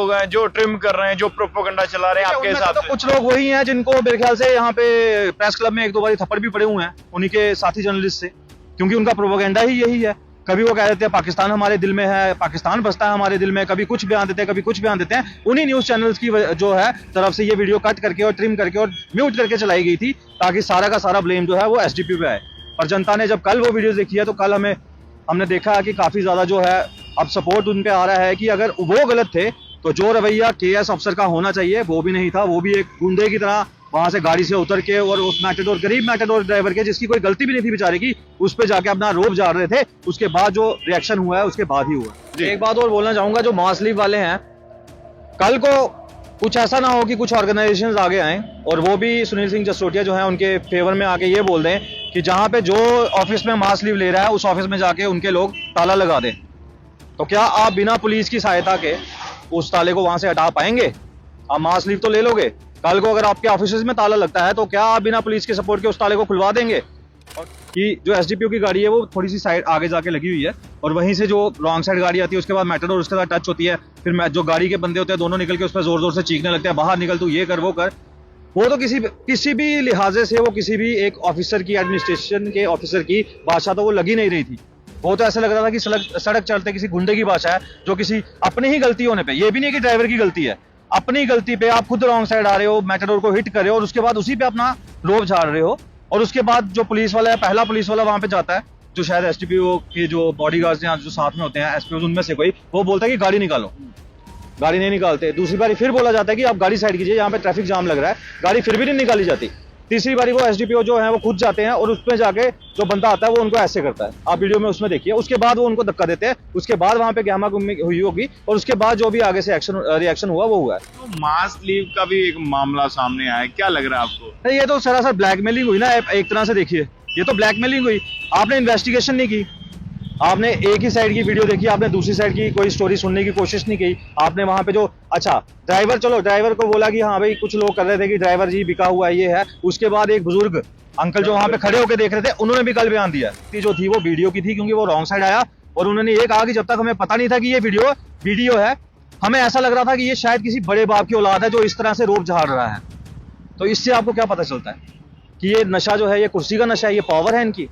लोग हैं जो ट्रिम कर रहे हैं, जो प्रोपेगेंडा चला रहे हैं आपके हिसाब तो से? कुछ लोग वही हैं जिनको मेरे ख्याल से यहाँ पे प्रेस क्लब में एक दो बार थप्पड़ भी पड़े हुए हैं उन्हीं के साथी जर्नलिस्ट से, क्योंकि उनका प्रोपेगेंडा ही यही है। कभी वो कह देते हैं पाकिस्तान हमारे दिल में है, पाकिस्तान बसता है हमारे दिल में, कभी कुछ बयान देते हैं, कभी कुछ बयान देते हैं। उन्हीं न्यूज चैनल्स की जो है तरफ से ये वीडियो कट करके और ट्रिम करके और म्यूट करके चलाई गई थी, ताकि सारा का सारा ब्लेम जो है वो एसडीपीओ पे आए। पर जनता ने जब कल वो वीडियो देखी है तो कल हमने देखा है कि काफी ज्यादा जो है अब सपोर्ट उन पे आ रहा है कि अगर वो गलत थे तो जो रवैया केएस अफसर का होना चाहिए वो भी नहीं था। वो भी एक गुंडे की तरह वहां से गाड़ी से उतर के और उस मैटाडोर, गरीब मैटाडोर ड्राइवर के जिसकी कोई गलती भी नहीं थी बेचारे की, उस पे जाके अपना रोब झाड़ रहे थे। उसके बाद जो रिएक्शन हुआ है उसके बाद ही हुआ। एक बात और बोलना चाहूंगा, जो मास लीव वाले हैं, कल को कुछ ऐसा ना हो कि कुछ ऑर्गेनाइजेशंस आगे आए और वो भी सुनील सिंह जसरोटिया जो है उनके फेवर में आके ये बोल दें कि जहां पे जो ऑफिस में मास लीव ले रहा है उस ऑफिस में जाके उनके लोग ताला लगा दें। तो क्या आप बिना पुलिस की सहायता के उस ताले को वहां से हटा पाएंगे? आप मास लीव तो ले लोगे, कल को अगर आपके ऑफिस में ताला लगता है तो क्या आप बिना पुलिस के सपोर्ट के उस ताले को खुलवा देंगे? कि जो एसडीपीओ की गाड़ी है वो थोड़ी सी साइड आगे जाके लगी हुई है और वहीं से जो रॉन्ग साइड गाड़ी आती है उसके बाद मैटाडोर उसके साथ टच होती है, फिर जो गाड़ी के बंदे होते हैं दोनों निकल के उस पर जोर जोर से चीखने लगते हैं, बाहर निकल, तू ये कर वो कर। वो तो किसी भी लिहाजे से वो किसी भी एक ऑफिसर की, एडमिनिस्ट्रेशन के ऑफिसर की भाषा तो वो लगी नहीं रही थी। वो तो ऐसा लग रहा था कि सड़क चलते किसी गुंडे की भाषा है, जो किसी अपनी ही गलती होने पे, ये भी नहीं कि ड्राइवर की गलती है, अपनी गलती पे आप खुद रॉन्ग साइड आ रहे हो, मैटाडोर को हिट कर रहे हो और उसके बाद उसी पे अपना रोब झाड़ रहे हो। और उसके बाद जो पुलिस वाला है, पहला पुलिस वाला वहां पे जाता है, जो शायद एसडीपीओ के जो बॉडीगार्ड्स हैं जो साथ में होते हैं, एसपीओ उनमें से कोई, वो बोलता है कि गाड़ी निकालो, गाड़ी नहीं निकालते। दूसरी बारी फिर बोला जाता है कि आप गाड़ी साइड कीजिए, यहाँ पे ट्रैफिक जाम लग रहा है, गाड़ी फिर भी नहीं निकाली जाती। तीसरी बारी वो एसडीपीओ जो है वो खुद जाते हैं और उसमें जाके जो बंदा आता है वो उनको ऐसे करता है, आप वीडियो में उसमें देखिए। उसके बाद वो उनको धक्का देते हैं, उसके बाद वहां पे गहमा गुम्मी हुई होगी और उसके बाद जो भी आगे से रिएक्शन हुआ वो हुआ है। तो मास लीव का भी एक मामला सामने आया है, क्या लग रहा है आपको? ये तो सरासर ब्लैकमेलिंग हुई ना, एक तरह से देखिए, ये तो ब्लैकमेलिंग हुई। आपने इन्वेस्टिगेशन नहीं की, आपने एक ही साइड की वीडियो देखी, आपने दूसरी साइड की कोई स्टोरी सुनने की कोशिश नहीं की। आपने वहां पे जो, अच्छा ड्राइवर, चलो ड्राइवर को बोला कि हाँ भाई कुछ लोग कर रहे थे कि ड्राइवर जी बिका हुआ है, ये है। उसके बाद एक बुजुर्ग अंकल जो वहां पे खड़े होकर देख रहे थे, उन्होंने भी कल बयान दिया जो थी वो वीडियो की थी, क्योंकि वो रॉन्ग साइड आया और उन्होंने ये कहा कि जब तक हमें पता नहीं था कि ये वीडियो है, हमें ऐसा लग रहा था कि ये शायद किसी बड़े बाप की औलाद है जो इस तरह से रोब झाड़ रहा है। तो इससे आपको क्या पता चलता है कि ये नशा जो है ये कुर्सी का नशा है, ये पावर है इनकी,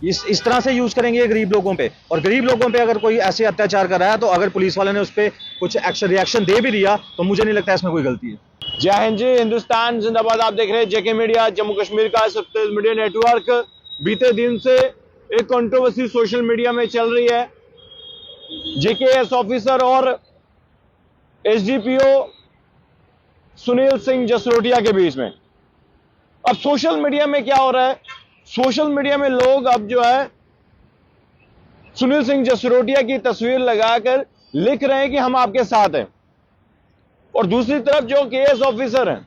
इस तरह से यूज करेंगे गरीब लोगों पे। और गरीब लोगों पे अगर कोई ऐसे अत्याचार कर रहा है तो अगर पुलिस वाले ने उस पर कुछ रिएक्शन दे भी दिया तो मुझे नहीं लगता इसमें कोई गलती है। जय हिंद जी, हिंदुस्तान जिंदाबाद। आप देख रहे हैं जेके मीडिया, जम्मू कश्मीर का सबसे मीडिया नेटवर्क। बीते दिन से एक कंट्रोवर्सी सोशल मीडिया में चल रही है जेकेएस ऑफिसर और एसडीपीओ सुनील सिंह जसरोटिया के बीच में। अब सोशल मीडिया में क्या हो रहा है, सोशल मीडिया में लोग अब जो है सुनील सिंह जसरोटिया की तस्वीर लगाकर लिख रहे हैं कि हम आपके साथ हैं, और दूसरी तरफ जो केएस ऑफिसर हैं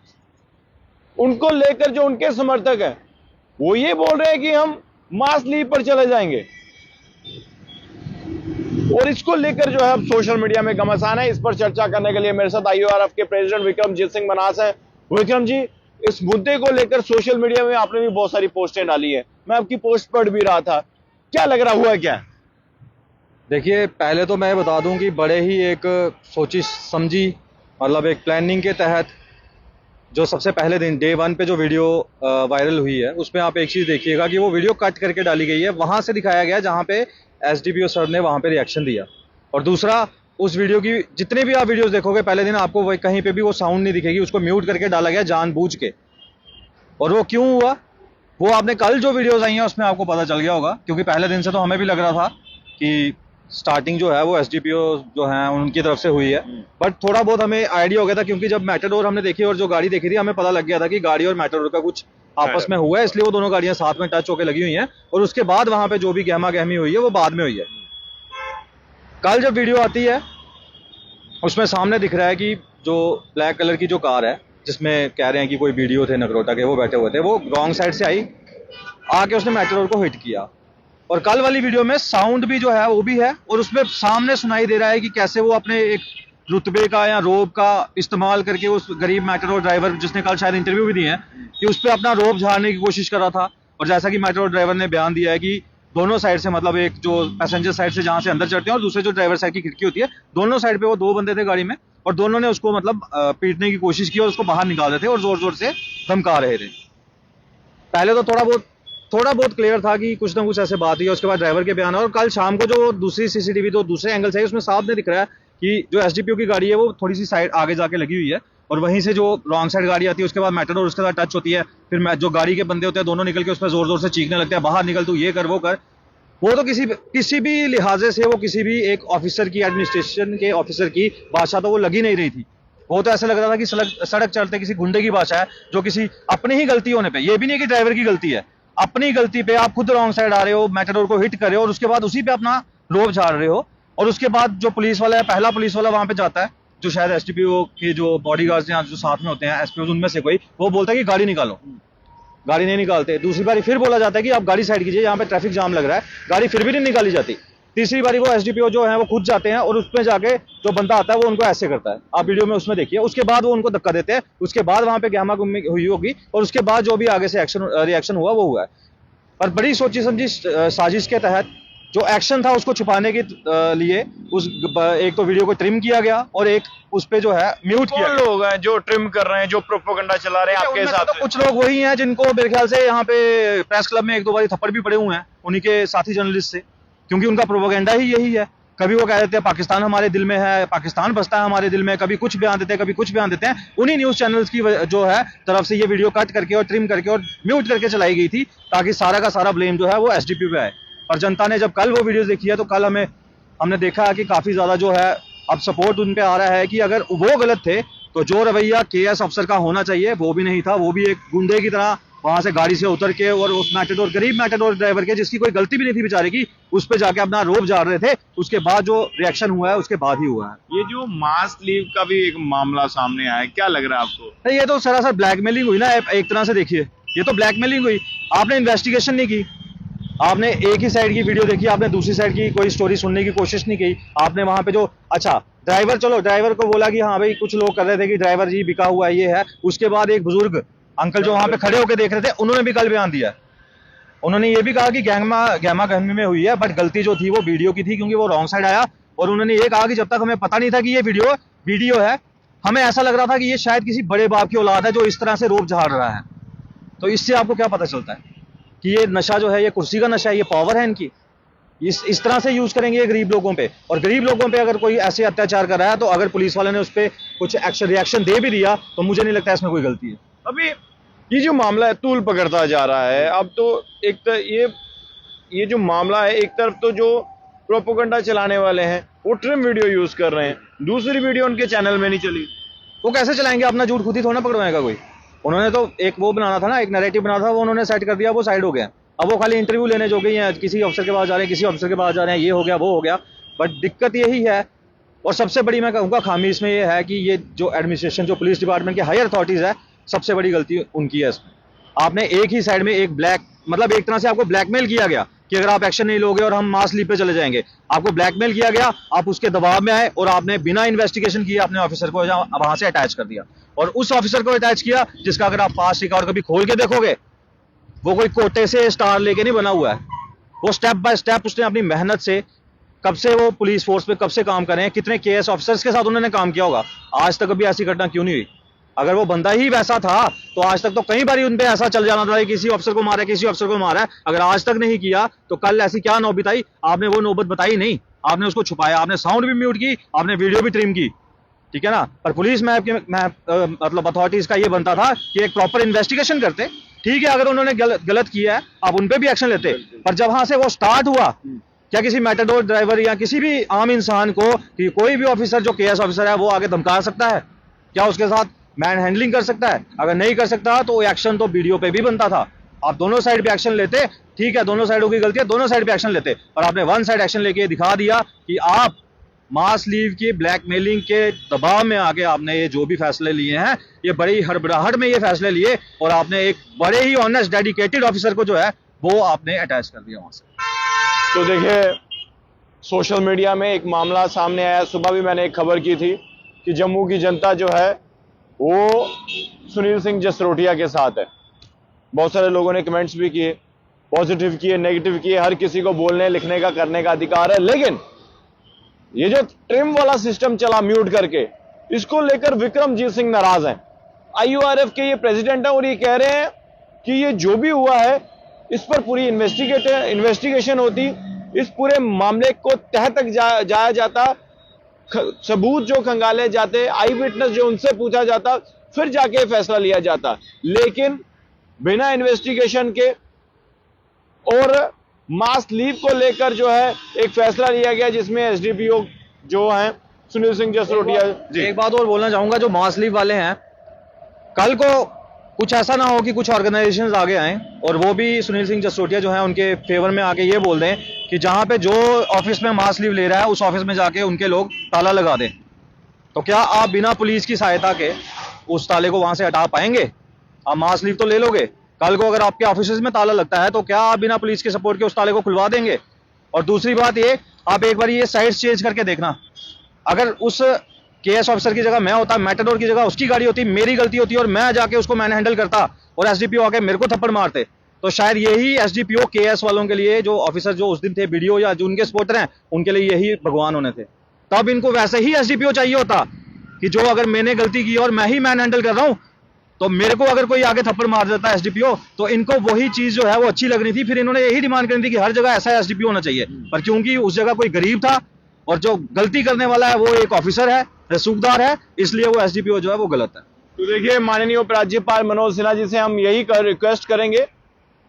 उनको लेकर जो उनके समर्थक हैं वो ये बोल रहे हैं कि हम मास लीव पर चले जाएंगे। और इसको लेकर जो है अब सोशल मीडिया में घमासान है। इस पर चर्चा करने के लिए मेरे साथ आईओआरएफ के प्रेसिडेंट विक्रमजीत सिंह मनास हैं। विक्रम जी, इस मुद्दे को लेकर सोशल मीडिया में आपने भी बहुत सारी पोस्टें डाली है, मैं आपकी पोस्ट पढ़ भी रहा था, क्या लग रहा, हुआ क्या? देखिए, पहले तो मैं बता दूं कि बड़े ही एक सोची समझी, मतलब एक प्लानिंग के तहत जो सबसे पहले दिन डे 1 पे जो वीडियो वायरल हुई है उसमें आप एक चीज देखिएगा कि वो वीडियो कट करके डाली गई है, वहां से दिखाया गया जहां पे एसडीपीओ सर ने वहां पे रिएक्शन दिया। और दूसरा, उस वीडियो की जितने भी आप वीडियोस देखोगे पहले दिन आपको कहीं पे भी वो साउंड नहीं दिखेगी, उसको म्यूट करके डाला गया जानबूझ के। और वो क्यों हुआ वो आपने कल जो वीडियोस आई हैं उसमें आपको पता चल गया होगा, क्योंकि पहले दिन से तो हमें भी लग रहा था कि स्टार्टिंग जो है वो एसडीपीओ जो है उनकी तरफ से हुई है, बट थोड़ा बहुत हमें आइडिया हो गया था, क्योंकि जब मैटाडोर हमने देखी और जो गाड़ी देखी थी हमें पता लग गया था कि गाड़ी और मैटाडोर का कुछ आपस में हुआ है, इसलिए वो दोनों गाड़ियां साथ में टच होकर लगी हुई हैं। और उसके बाद वहां पे जो भी गहमा गहमी हुई है वो बाद में हुई है। कल जब वीडियो आती है उसमें सामने दिख रहा है कि जो ब्लैक कलर की जो कार है जिसमें कह रहे हैं कि कोई वीडियो थे नगरोटा के, वो बैठे हुए थे, वो रॉन्ग साइड से आई, आके उसने मैटाडोर को हिट किया। और कल वाली वीडियो में साउंड भी जो है वो भी है और उसमें सामने सुनाई दे रहा है कि कैसे वो अपने एक रुतबे का या रोब का इस्तेमाल करके उस गरीब मैटाडोर ड्राइवर, जिसने कल शायद इंटरव्यू भी दिए हैं, कि उस पर अपना रोब झाड़ने की कोशिश कर रहा था। और जैसा कि मैटाडोर ड्राइवर ने बयान दिया है कि दोनों साइड से, मतलब एक जो पैसेंजर साइड से जहां से अंदर चढ़ते हैं और दूसरे जो ड्राइवर साइड की खिड़की होती है, दोनों साइड पे वो 2 बंदे थे गाड़ी में, और दोनों ने उसको मतलब पीटने की कोशिश की और उसको बाहर निकाल रहे थे और जोर जोर से धमका रहे थे। पहले तो थोड़ा बहुत क्लियर था कि कुछ ना कुछ ऐसे बात हुई, उसके बाद ड्राइवर के बयान। और कल शाम को जो दूसरी सीसीटीवी तो दूसरे एंगल से है, उसमें साफ नहीं दिख रहा है कि जो एसडीपीओ की गाड़ी है वो थोड़ी सी साइड आगे जाके लगी हुई है और वहीं से जो रॉन्ग साइड गाड़ी आती है उसके बाद मैटर और उसके साथ टच होती है। फिर जो गाड़ी के बंदे होते हैं दोनों निकल के उस पर जोर जोर से चीखने लगते हैं, बाहर निकल, तू ये कर वो कर। वो तो किसी भी लिहाजे से वो किसी भी एक ऑफिसर की, एडमिनिस्ट्रेशन के ऑफिसर की भाषा तो वो लगी नहीं रही थी। वो तो ऐसा लग रहा था कि सड़क चलते किसी गुंडे की भाषा है, जो किसी अपनी ही गलती होने पे, ये भी नहीं कि ड्राइवर की गलती है, अपनी गलती पे आप खुद रॉन्ग साइड आ रहे हो, मैटाडोर को हिट कर रहे हो और उसके बाद उसी पे अपना रोब झाड़ रहे हो। और उसके बाद जो पुलिस वाला है, पहला पुलिस वाला वहां पे जाता है, जो शायद एसडीपीओ के जो बॉडीगार्ड्स हैं जो साथ में होते हैं, एसपीओ उनमें से कोई, वो बोलता है कि गाड़ी निकालो। गाड़ी नहीं निकालते। दूसरी बारी फिर बोला जाता है कि आप गाड़ी साइड कीजिए, यहाँ पे ट्रैफिक जाम लग रहा है, गाड़ी फिर भी नहीं निकाली जाती। तीसरी बारी वो एसडीपीओ जो है वो खुद जाते हैं और उसमें जाके जो बंदा आता है वो उनको ऐसे करता है, आप वीडियो में उसमें देखिए। उसके बाद वो उनको धक्का देते हैं, उसके बाद वहां पे गहमा गुम्मी हुई होगी और उसके बाद जो भी आगे से रिएक्शन हुआ वो हुआ है। और बड़ी सोची समझी साजिश के तहत जो एक्शन था उसको छुपाने के लिए एक तो वीडियो को ट्रिम किया गया और एक उस पे जो है म्यूट किया गया। लोग हैं जो ट्रिम कर रहे हैं, जो प्रोपेगेंडा चला रहे हैं आपके हिसाब तो से? कुछ लोग वही हैं जिनको मेरे ख्याल से यहाँ पे प्रेस क्लब में एक दो बार थप्पड़ भी पड़े हुए हैं उन्हीं के साथी जर्नलिस्ट से, क्योंकि उनका प्रोपेगेंडा ही यही है। कभी वो कह देते हैं पाकिस्तान हमारे दिल में है, पाकिस्तान बसता है हमारे दिल में, कभी कुछ बयान देते हैं, कभी कुछ बयान देते हैं। उन्हीं न्यूज चैनल्स की जो है तरफ से ये वीडियो कट करके और ट्रिम करके और म्यूट करके चलाई गई थी, ताकि सारा का सारा ब्लेम जो है वो एसडीपी पे आए। और जनता ने जब कल वो वीडियोस देखी है तो कल हमने देखा है कि काफी ज्यादा जो है अब सपोर्ट उन पे आ रहा है कि अगर वो गलत थे तो जो रवैया केएस अफसर का होना चाहिए वो भी नहीं था। वो भी एक गुंडे की तरह वहां से गाड़ी से उतर के और उस मैटाडोर, गरीब मैटाडोर ड्राइवर के, जिसकी कोई गलती भी नहीं थी बेचारे की, उस पे जाके अपना रोब झाड़ रहे थे। उसके बाद जो रिएक्शन हुआ है उसके बाद ही हुआ है। ये जो मास लीव का भी एक मामला सामने आया है, क्या लग रहा है आपको? नहीं, ये तो सरासर ब्लैकमेलिंग हुई ना एक तरह से। देखिए ये तो ब्लैकमेलिंग हुई, आपने इन्वेस्टिगेशन नहीं की, आपने एक ही साइड की वीडियो देखी, आपने दूसरी साइड की कोई स्टोरी सुनने की कोशिश नहीं की। आपने वहां पे जो ड्राइवर, चलो ड्राइवर को बोला कि हाँ भाई कुछ लोग कर रहे थे कि ड्राइवर जी बिका हुआ है, ये है। उसके बाद एक बुजुर्ग अंकल जो वहां पे खड़े होकर देख रहे थे उन्होंने भी कल बयान दिया। उन्होंने ये भी कहा कि गहमा गहमी में हुई है, बट गलती जो थी वो वीडियो की थी, क्योंकि वो रॉन्ग साइड आया। और उन्होंने ये कहा कि जब तक हमें पता नहीं था कि ये वीडियो है, हमें ऐसा लग रहा था कि ये शायद किसी बड़े बाप की औलाद है जो इस तरह से रोब झाड़ रहा है। तो इससे आपको क्या पता चलता है कि ये नशा जो है ये कुर्सी का नशा है, ये पावर है इनकी, इस तरह से यूज करेंगे ये गरीब लोगों पे। और गरीब लोगों पे अगर कोई ऐसे अत्याचार कर रहा है तो अगर पुलिस वाले ने उस पर कुछ रिएक्शन दे भी दिया तो मुझे नहीं लगता इसमें कोई गलती है। अभी ये जो मामला है तूल पकड़ता जा रहा है। अब तो ये जो मामला है, एक तरफ तो जो प्रोपेगेंडा चलाने वाले हैं वो ट्रिम वीडियो यूज कर रहे हैं, दूसरी वीडियो उनके चैनल में नहीं चली। वो कैसे चलाएंगे? अपना झूठ खुद ही थोड़ा पकड़वाएगा कोई। उन्होंने तो एक वो बनाना था ना, एक नैरेटिव बनाना था, वो उन्होंने सेट कर दिया, वो साइड हो गया। अब वो खाली इंटरव्यू लेने जो गई हैं, किसी अफसर के पास जा रहे हैं, किसी अफसर के पास जा रहे हैं, ये हो गया वो हो गया। बट दिक्कत यही है, और सबसे बड़ी मैं कहूँगा खामी इसमें ये है कि ये जो एडमिनिस्ट्रेशन, जो पुलिस डिपार्टमेंट के हायर अथॉरिटीज है, सबसे बड़ी गलती उनकी है इसमें। आपने एक ही साइड में एक एक तरह से आपको ब्लैकमेल किया गया कि अगर आप एक्शन नहीं लोगे और हम मास लीव पे चले जाएंगे। आपको ब्लैकमेल किया गया, आप उसके दबाव में आए और आपने बिना इन्वेस्टिगेशन किए अपने ऑफिसर को वहां से अटैच कर दिया। और उस ऑफिसर को अटैच किया जिसका अगर आप पास रिकॉर्ड कभी खोल के देखोगे, वो कोई कोटे से स्टार लेके नहीं बना हुआ है। वो स्टेप बाय स्टेप उसने अपनी मेहनत से, कब से वो पुलिस फोर्स में कब से काम कर रहे हैं, कितने केएस ऑफिसर्स के साथ उन्होंने काम किया होगा, आज तक कभी ऐसी घटना क्यों नहीं हुई? अगर वो बंदा ही वैसा था तो आज तक तो कई बार उन पे ऐसा चल जाना था, किसी अफसर को मारा, किसी अफसर को मारा। अगर आज तक नहीं किया तो कल ऐसी क्या नौबत आई? आपने वो नौबत बताई नहीं, आपने उसको छुपाया, आपने साउंड भी म्यूट की, आपने वीडियो भी ट्रिम की, ठीक है ना। पर पुलिस मतलब अथॉरिटीज का ये बनता था कि एक प्रॉपर इन्वेस्टिगेशन करते। ठीक है, अगर उन्होंने गलत किया है आप उन पे भी एक्शन लेते, पर जब वहां से वो स्टार्ट हुआ, क्या किसी मेटाडोर ड्राइवर या किसी भी आम इंसान को कि कोई भी ऑफिसर जो केएस ऑफिसर है वो आगे धमका सकता है? क्या उसके साथ मैन हैंडलिंग कर सकता है? अगर नहीं कर सकता तो एक्शन तो वीडियो पे भी बनता था। आप दोनों साइड पे एक्शन लेते, ठीक है, दोनों साइडों की गलती है, दोनों साइड पे एक्शन लेते। और आपने वन साइड एक्शन लेके दिखा दिया कि आप मास लीव की ब्लैकमेलिंग के दबाव में आके आपने ये जो भी फैसले लिए हैं, ये बड़ी हड़बड़ाहट में ये फैसले लिए और आपने एक बड़े ही ऑनेस्ट डेडिकेटेड ऑफिसर को जो है वो आपने अटैच कर दिया वहां से। तो देखिए, सोशल मीडिया में एक मामला सामने आया। सुबह भी मैंने एक खबर की थी कि जम्मू की जनता जो है वो सुनील सिंह जसरोटिया के साथ है। बहुत सारे लोगों ने कमेंट्स भी किए, पॉजिटिव किए, नेगेटिव किए। हर किसी को बोलने लिखने का करने का अधिकार है, लेकिन ये जो ट्रिम वाला सिस्टम चला म्यूट करके, इसको लेकर विक्रमजीत सिंह नाराज हैं। आईयूआरएफ के ये प्रेसिडेंट हैं और ये कह रहे हैं कि ये जो भी हुआ है इस पर पूरी इन्वेस्टिगेशन होती, इस पूरे मामले को तह तक जाया जाता, सबूत जो खंगाले जाते, आई विटनेस जो उनसे पूछा जाता, फिर जाके फैसला लिया जाता। लेकिन बिना इन्वेस्टिगेशन के और मास लीव को लेकर जो है एक फैसला लिया गया जिसमें एसडीपीओ जो हैं सुनील सिंह जसरोटिया जी। एक बात और बोलना चाहूंगा, जो मास लीव वाले हैं, कल को कुछ ऐसा ना हो कि कुछ ऑर्गेनाइजेशंस आगे आए और वो भी सुनील सिंह जसरोटिया जो है उनके फेवर में आके ये बोल दें कि जहां पे जो ऑफिस में मास लीव ले रहा है उस ऑफिस में जाके उनके लोग ताला लगा दें। तो क्या आप बिना पुलिस की सहायता के उस ताले को वहां से हटा पाएंगे? आप मास लीव तो ले लोगे, कल को अगर आपके ऑफिस में ताला लगता है तो क्या आप बिना पुलिस के सपोर्ट के उस ताले को खुलवा देंगे? और दूसरी बात ये, आप एक बार ये साइड चेंज करके देखना, अगर उस केएस ऑफिसर की जगह मैं होता, मैटाडोर की जगह उसकी गाड़ी होती, मेरी गलती होती और मैं जाके उसको मैन हैंडल करता और एसडीपीओ आके मेरे को थप्पड़ मारते, तो शायद यही एसडीपीओ केएस वालों के लिए, जो ऑफिसर जो उस दिन थे बीडीओ या जो उनके सपोर्टर हैं, उनके लिए यही भगवान होने थे। तब इनको वैसे ही एसडीपीओ चाहिए होता कि जो अगर मैंने गलती की और मैं ही मैन हैंडल कर रहा हूं तो मेरे को अगर कोई आगे थप्पड़ मार देता है एसडीपीओ, तो इनको वही चीज जो है वो अच्छी लगनी थी, फिर इन्होंने यही डिमांड करनी थी कि हर जगह ऐसा एसडीपीओ होना चाहिए। पर क्योंकि उस जगह कोई गरीब था और जो गलती करने वाला है वो एक ऑफिसर है, रसूखदार है, इसलिए वो एसडीपीओ जो है वो गलत है। तो देखिए, माननीय उपराज्यपाल मनोज सिन्हा जी से हम यही रिक्वेस्ट करेंगे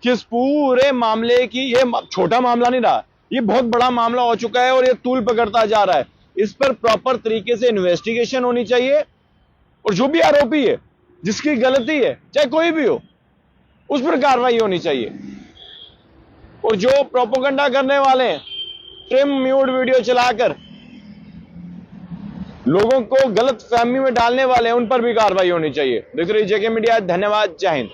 कि इस पूरे मामले की, ये छोटा मामला नहीं रहा, ये बहुत बड़ा मामला हो चुका है और ये तूल पकड़ता जा रहा है। इस पर प्रॉपर तरीके से इन्वेस्टिगेशन होनी चाहिए और जो भी आरोपी है, जिसकी गलती है, चाहे कोई भी हो, उस पर कार्रवाई होनी चाहिए। और जो प्रोपेगेंडा करने वाले हैं, ट्रिम म्यूट वीडियो चलाकर लोगों को गलत फहमी में डालने वाले हैं, उन पर भी कार्रवाई होनी चाहिए। देखते रहिए जेके मीडिया। धन्यवाद। जय हिंद।